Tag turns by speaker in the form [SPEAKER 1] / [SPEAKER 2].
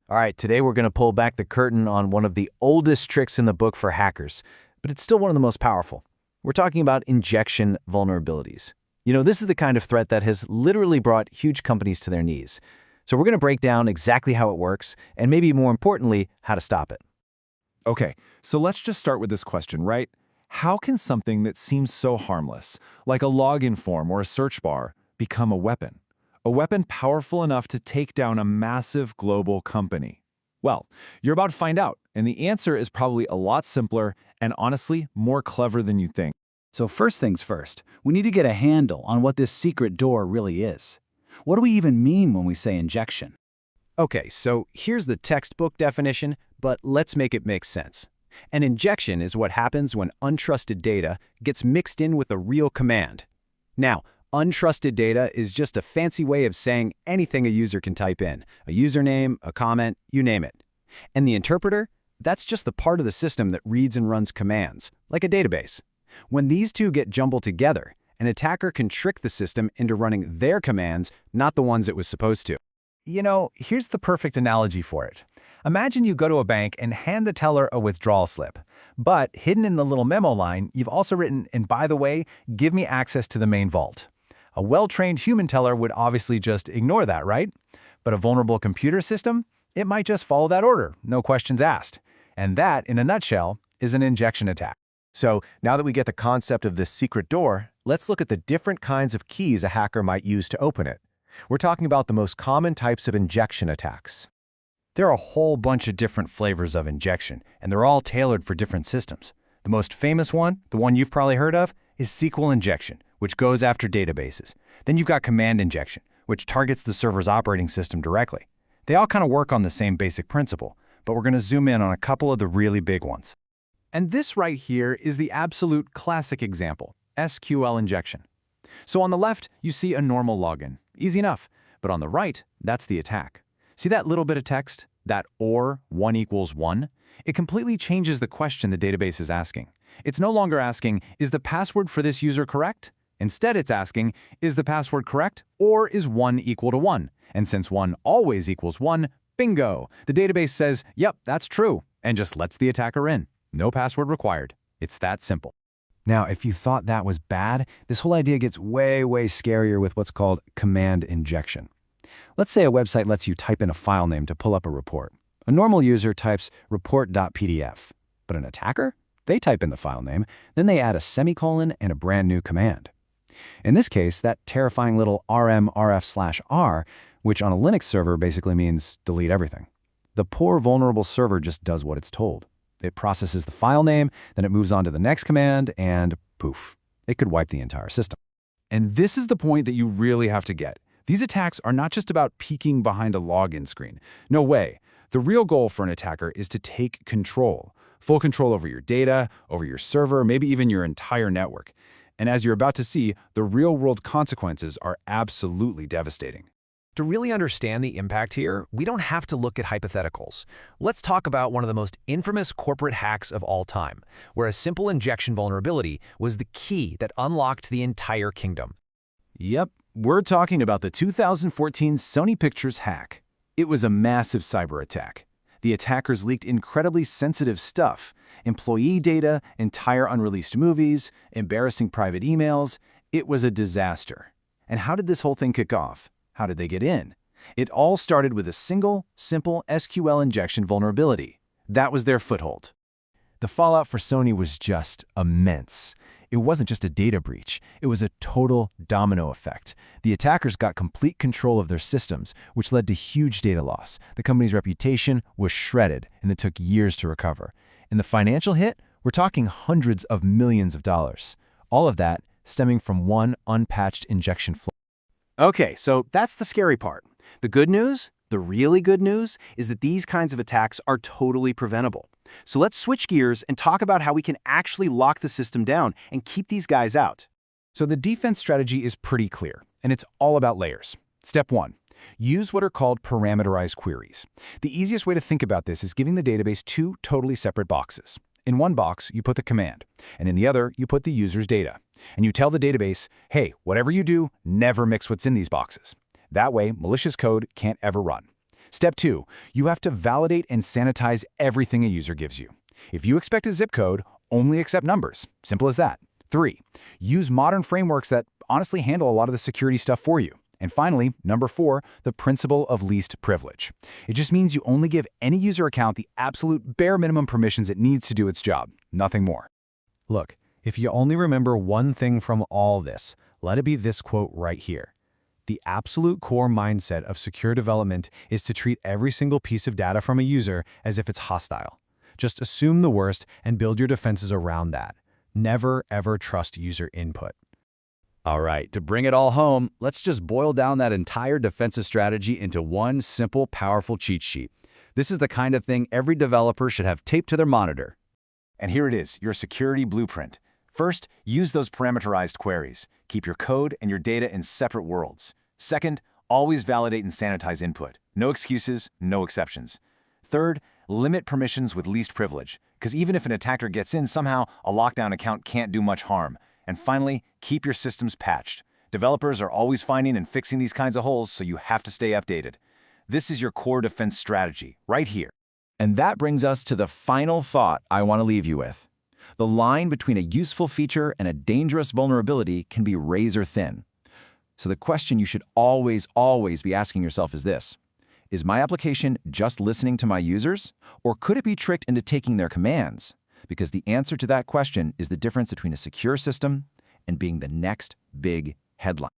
[SPEAKER 1] All right, today we're going to pull back the curtain on one of the oldest tricks in the book for hackers, but it's still one of the most powerful. We're talking about injection vulnerabilities. This is the kind of threat that has literally brought huge companies to their knees. So we're going to break down exactly how it works, and maybe more importantly, how to stop it.
[SPEAKER 2] Okay, so let's just start with this question, right? How can something that seems so harmless, like a login form or a search bar, become a weapon? A weapon powerful enough to take down a massive global company? Well, you're about to find out, and the answer is probably a lot simpler and honestly more clever than you think.
[SPEAKER 3] So first things first, we need to get a handle on what this secret door really is. What do we even mean when we say injection?
[SPEAKER 1] Okay, so here's the textbook definition, but let's make it make sense. An injection is what happens when untrusted data gets mixed in with a real command. Now, untrusted data is just a fancy way of saying anything a user can type in, a username, a comment, you name it. And the interpreter? That's just the part of the system that reads and runs commands, like a database. When these two get jumbled together, an attacker can trick the system into running their commands, not the ones it was supposed to.
[SPEAKER 4] Here's the perfect analogy for it. Imagine you go to a bank and hand the teller a withdrawal slip. But hidden in the little memo line, you've also written, and by the way, give me access to the main vault. A well-trained human teller would obviously just ignore that, right? But a vulnerable computer system, it might just follow that order, no questions asked. And that, in a nutshell, is an injection attack.
[SPEAKER 1] So now that we get the concept of this secret door, let's look at the different kinds of keys a hacker might use to open it. We're talking about the most common types of injection attacks. There are a whole bunch of different flavors of injection, and they're all tailored for different systems. The most famous one, the one you've probably heard of, is SQL injection, which goes after databases. Then you've got command injection, which targets the server's operating system directly. They all kind of work on the same basic principle, but we're going to zoom in on a couple of the really big ones.
[SPEAKER 4] And this right here is the absolute classic example, SQL injection. So on the left, you see a normal login. Easy enough. But on the right, that's the attack. See that little bit of text? That or 1 equals 1? It completely changes the question the database is asking. It's no longer asking, is the password for this user correct? Instead, it's asking, is the password correct or is 1 equal to 1? And since 1 always equals 1, bingo! The database says, yep, that's true, and just lets the attacker in. No password required. It's that simple.
[SPEAKER 1] Now, if you thought that was bad, this whole idea gets way scarier with what's called command injection. Let's say a website lets you type in a file name to pull up a report. A normal user types report.pdf, but an attacker? They type in the file name, then they add a semicolon and a brand new command. In this case, that terrifying little rmrf/r, which on a Linux server basically means delete everything. The poor vulnerable server just does what it's told. It processes the file name, then it moves on to the next command, and poof, it could wipe the entire system.
[SPEAKER 2] And this is the point that you really have to get. These attacks are not just about peeking behind a login screen. No way. The real goal for an attacker is to take control. Full control over your data, over your server, maybe even your entire network. And as you're about to see, the real-world consequences are absolutely devastating.
[SPEAKER 5] To really understand the impact here, we don't have to look at hypotheticals. Let's talk about one of the most infamous corporate hacks of all time, where a simple injection vulnerability was the key that unlocked the entire kingdom.
[SPEAKER 1] Yep, we're talking about the 2014 Sony Pictures hack. It was a massive cyber attack. The attackers leaked incredibly sensitive stuff, employee data, entire unreleased movies, embarrassing private emails. It was a disaster. And how did this whole thing kick off? How did they get in? It all started with a single, simple SQL injection vulnerability. That was their foothold. The fallout for Sony was just immense. It wasn't just a data breach. It was a total domino effect. The attackers got complete control of their systems, which led to huge data loss. The company's reputation was shredded, and it took years to recover. And the financial hit? We're talking hundreds of millions of dollars. All of that stemming from one unpatched injection flow. Okay, so that's the scary part. The good news, the really good news, is that these kinds of attacks are totally preventable. So let's switch gears and talk about how we can actually lock the system down and keep these guys out.
[SPEAKER 4] So the defense strategy is pretty clear, and it's all about layers. Step 1. Use what are called parameterized queries. The easiest way to think about this is giving the database two totally separate boxes. In one box, you put the command, and in the other, you put the user's data. And you tell the database, hey, whatever you do, never mix what's in these boxes. That way, malicious code can't ever run.
[SPEAKER 1] Step 2, you have to validate and sanitize everything a user gives you. If you expect a zip code, only accept numbers. Simple as that. 3, use modern frameworks that honestly handle a lot of the security stuff for you. And finally, number 4, the principle of least privilege. It just means you only give any user account the absolute bare minimum permissions it needs to do its job, nothing more.
[SPEAKER 5] Look, if you only remember one thing from all this, let it be this quote right here. The absolute core mindset of secure development is to treat every single piece of data from a user as if it's hostile. Just assume the worst and build your defenses around that. Never, ever trust user input.
[SPEAKER 3] All right, to bring it all home, let's just boil down that entire defensive strategy into one simple, powerful cheat sheet. This is the kind of thing every developer should have taped to their monitor.
[SPEAKER 1] And here it is, your security blueprint. First, use those parameterized queries. Keep your code and your data in separate worlds. Second, always validate and sanitize input. No excuses, no exceptions. Third, limit permissions with least privilege, because even if an attacker gets in somehow, a lockdown account can't do much harm. And finally, keep your systems patched. Developers are always finding and fixing these kinds of holes, so you have to stay updated. This is your core defense strategy, right here.
[SPEAKER 2] And that brings us to the final thought I want to leave you with. The line between a useful feature and a dangerous vulnerability can be razor thin. So the question you should always be asking yourself is this: is my application just listening to my users, or could it be tricked into taking their commands? Because the answer to that question is the difference between a secure system and being the next big headline.